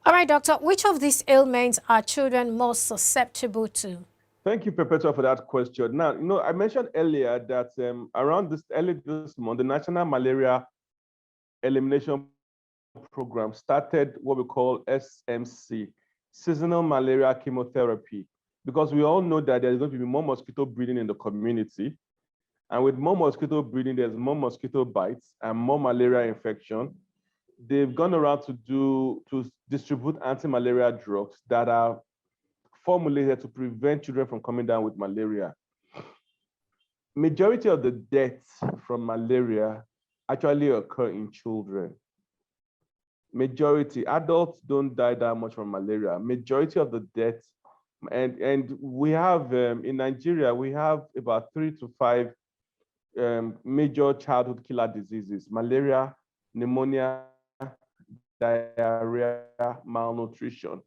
All right, doctor, which of these ailments are children most susceptible to? Thank you, Perpetua, for that question. Now, I mentioned earlier that around this early this month, the National Malaria Elimination Program started what we call SMC, seasonal malaria chemotherapy, because we all know that there's going to be more mosquito breeding in the community. And with more mosquito breeding, there's more mosquito bites and more malaria infection. They've gone around to distribute anti-malaria drugs that are formulated to prevent children from coming down with malaria. Majority of the deaths from malaria actually occur in children. Majority, adults don't die that much from malaria. Majority of the deaths, and we have, in Nigeria, we have about 3 to 5 major childhood killer diseases: malaria, pneumonia, diarrhea, malnutrition.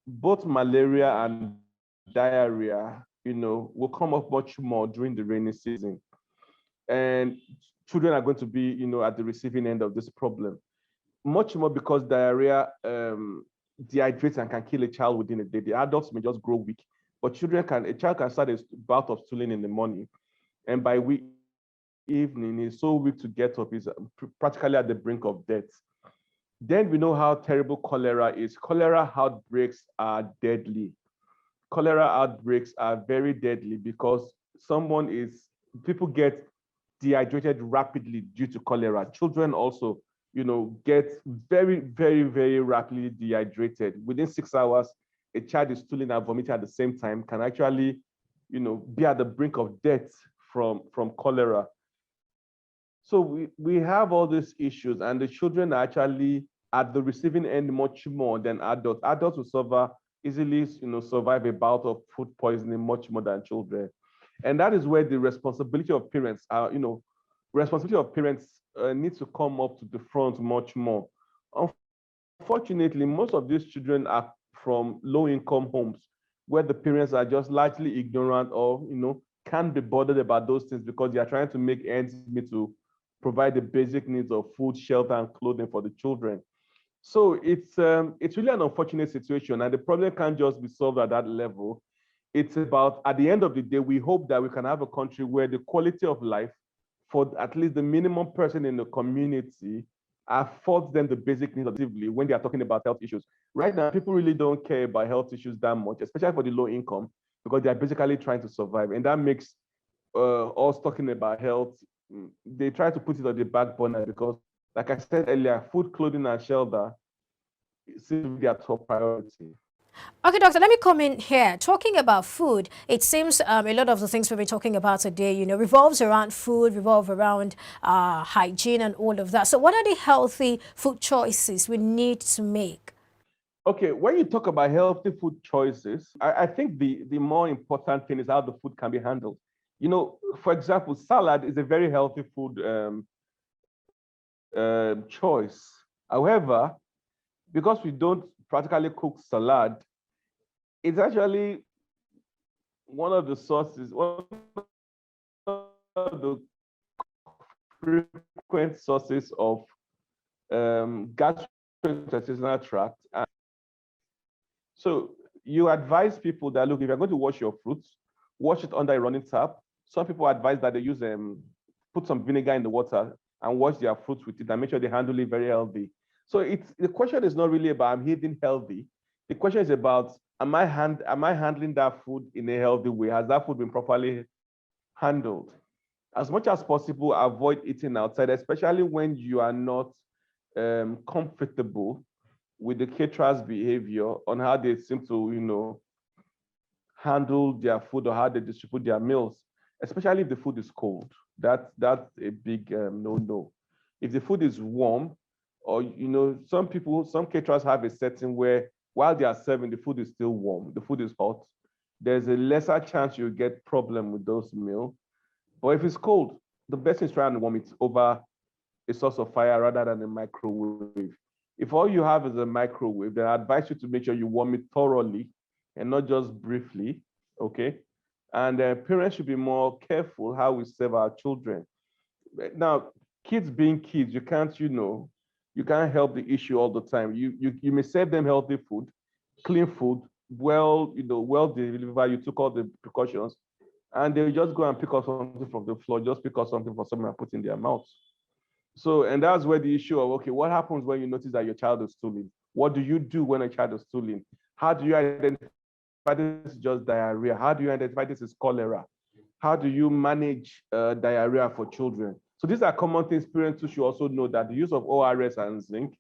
Both malaria and diarrhea, will come up much more during the rainy season. And children are going to be, at the receiving end of this problem. Much more because diarrhea dehydrates and can kill a child within a day. The adults may just grow weak, but a child can start a bout of stooling in the morning, and by evening, is so weak to get up, is practically at the brink of death. Then we know how terrible cholera is. Cholera outbreaks are deadly. Cholera outbreaks are very deadly because people get dehydrated rapidly due to cholera. Children also, get very, very, very rapidly dehydrated. Within 6 hours, a child is stooling and vomiting at the same time, can actually, be at the brink of death from cholera. So we have all these issues, and the children are actually at the receiving end much more than adults. Adults will easily survive a bout of food poisoning much more than children. And that is where the responsibility of parents needs to come up to the front much more. Unfortunately, most of these children are from low-income homes where the parents are just largely ignorant or can't be bothered about those things because they are trying to make ends meet to provide the basic needs of food, shelter, and clothing for the children. So it's really an unfortunate situation, and the problem can't just be solved at that level. It's about, at the end of the day, we hope that we can have a country where the quality of life for at least the minimum person in the community affords them the basic needs when they are talking about health issues. Right now, people really don't care about health issues that much, especially for the low income, because they are basically trying to survive. And that makes us talking about health, they try to put it on the back burner because, like I said earlier, food, clothing, and shelter seem to be their top priority. Okay, doctor, let me come in here. Talking about food, it seems a lot of the things we've been talking about today, revolves around food, revolve around hygiene and all of that. So what are the healthy food choices we need to make? Okay, when you talk about healthy food choices, I think the more important thing is how the food can be handled. For example, salad is a very healthy food choice. However, because we don't practically cook salad, it's actually one of the frequent sources of gastrointestinal tract. And so you advise people that, look, if you're going to wash your fruits, wash it under a running tap. Some people advise that they use put some vinegar in the water and wash their fruits with it and make sure they handle it very healthy. So the question is not really about I'm eating healthy. The question is about am I handling that food in a healthy way? Has that food been properly handled? As much as possible, avoid eating outside, especially when you are not comfortable with the caterer's behavior on how they seem to, handle their food or how they distribute their meals, especially if the food is cold. That's a big no-no. If the food is warm, or some caterers have a setting where while they are serving, the food is still warm, the food is hot, there's a lesser chance you'll get problem with those meals. But if it's cold, the best is try and warm it over a source of fire rather than a microwave. If all you have is a microwave, then I advise you to make sure you warm it thoroughly and not just briefly, okay? And parents should be more careful how we serve our children. Now, kids being kids, you can't, You can't help the issue all the time. You may serve them healthy food, clean food, well delivered. You took all the precautions, and they'll just go and pick up something from the floor, just pick up something for someone and put in their mouth. So, and that's where the issue of, okay, what happens when you notice that your child is stooling? What do you do when a child is stooling? How do you identify this is just diarrhea? How do you identify this is cholera? How do you manage diarrhea for children? So these are common things parents should also know, that the use of ORS and zinc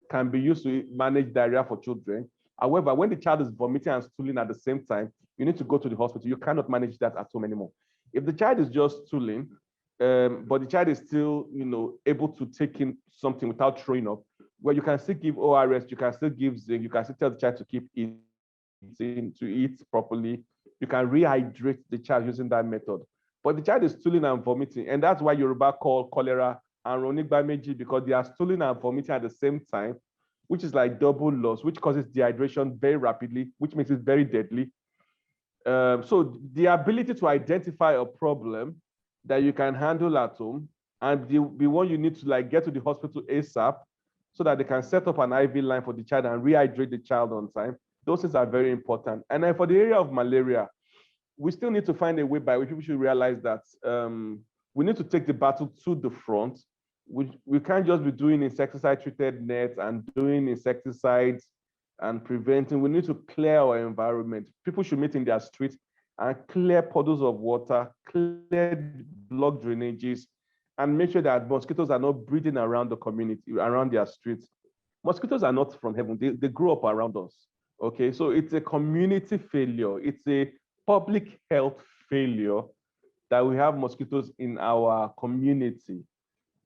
can be used to manage diarrhea for children. However, when the child is vomiting and stooling at the same time, you need to go to the hospital. You cannot manage that at home anymore. If the child is just stooling, but the child is still, able to take in something without throwing up, well, you can still give ORS, you can still give zinc, you can still tell the child to keep eating, to eat properly. You can rehydrate the child using that method. But the child is stooling and vomiting, and that's why Yoruba call cholera and Ronigbameji, because they are stooling and vomiting at the same time, which is like double loss, which causes dehydration very rapidly, which makes it very deadly. So the ability to identify a problem that you can handle at home, and the one you need to get to the hospital ASAP, so that they can set up an IV line for the child and rehydrate the child on time. Those things are very important. And then for the area of malaria, we still need to find a way by which people should realize that we need to take the battle to the front. We can't just be doing insecticide-treated nets and doing insecticides and preventing. We need to clear our environment. People should meet in their streets and clear puddles of water, clear blocked drainages, and make sure that mosquitoes are not breeding around the community, around their streets. Mosquitoes are not from heaven. They grow up around us. Okay, so it's a community failure. It's a public health failure that we have mosquitoes in our community.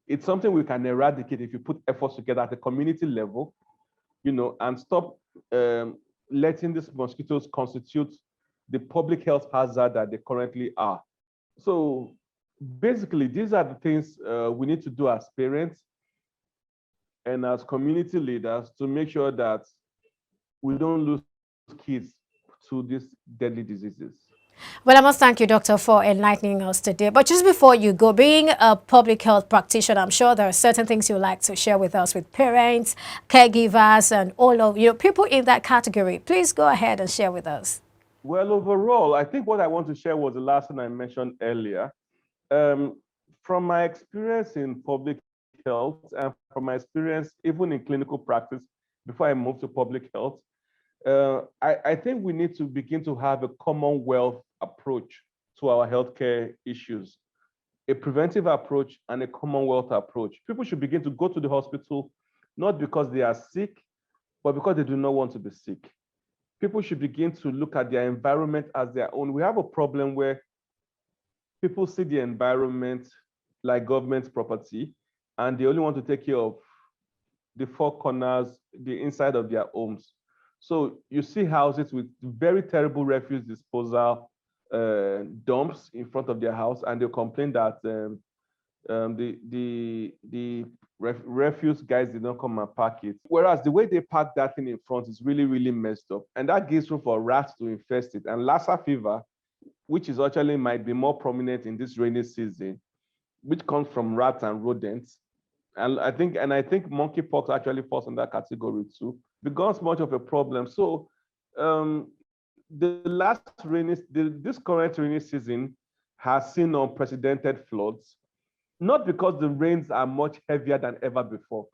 It's something we can eradicate if you put efforts together at the community level, and stop letting these mosquitoes constitute the public health hazard that they currently are. So basically, these are the things we need to do as parents and as community leaders to make sure that we don't lose kids to these deadly diseases. Well, I must thank you, Doctor, for enlightening us today. But just before you go, being a public health practitioner, I'm sure there are certain things you'd like to share with us, with parents, caregivers, and all of people in that category. Please go ahead and share with us. Well, overall, I think what I want to share was the last thing I mentioned earlier. From my experience in public health and from my experience even in clinical practice before I moved to public health, I think we need to begin to have a commonwealth approach to our healthcare issues, a preventive approach and a commonwealth approach. People should begin to go to the hospital, not because they are sick, but because they do not want to be sick. People should begin to look at their environment as their own. We have a problem where people see the environment like government property, and they only want to take care of the four corners, the inside of their homes. So you see houses with very terrible refuse disposal dumps in front of their house, and they complain that the refuse guys did not come and pack it. Whereas the way they pack that thing in front is really, really messed up. And that gives room for rats to infest it. And Lassa fever, which is actually might be more prominent in this rainy season, which comes from rats and rodents. And I think monkeypox actually falls in that category too, becomes much of a problem. So this current rainy season has seen unprecedented floods, not because the rains are much heavier than ever before,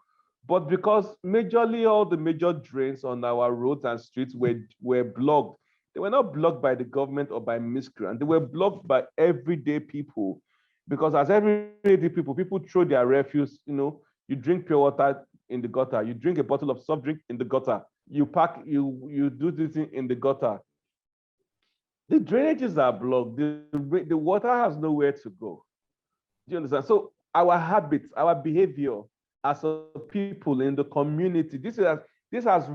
but because majorly all the major drains on our roads and streets were blocked. They were not blocked by the government or by miscreants. They were blocked by everyday people. Because as everyday people throw their refuse, you drink pure water in the gutter, you drink a bottle of soft drink in the gutter, you do this thing in the gutter. The drainages are blocked. The water has nowhere to go. Do you understand? So our habits, our behavior as a people in the community, this has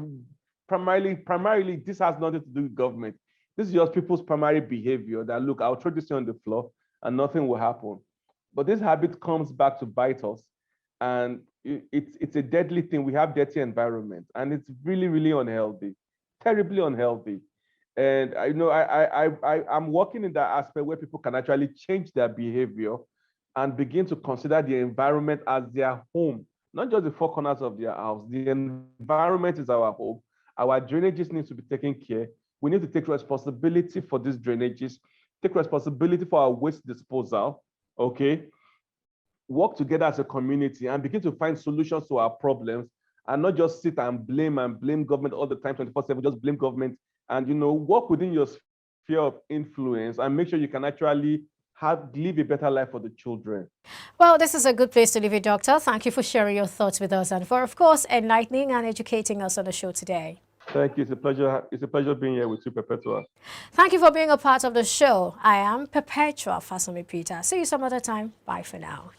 primarily this has nothing to do with government. This is just people's primary behavior that, look, I'll throw this thing on the floor and nothing will happen. But this habit comes back to bite us, and it's a deadly thing. We have dirty environment, and it's really, really unhealthy, terribly unhealthy. And I'm working in that aspect where people can actually change their behavior and begin to consider the environment as their home, not just the four corners of their house. The environment is our home. Our drainages need to be taken care. We need to take responsibility for these drainages, take responsibility for our waste disposal, okay? Work together as a community and begin to find solutions to our problems, and not just sit and blame government all the time, 24/7, just blame government. And, work within your sphere of influence and make sure you can actually live a better life for the children. Well, this is a good place to leave it, Doctor. Thank you for sharing your thoughts with us and for, of course, enlightening and educating us on the show today. Thank you. It's a pleasure. It's a pleasure being here with you, Perpetua. Thank you for being a part of the show. I am Perpetua Fasumi Peter. See you some other time. Bye for now.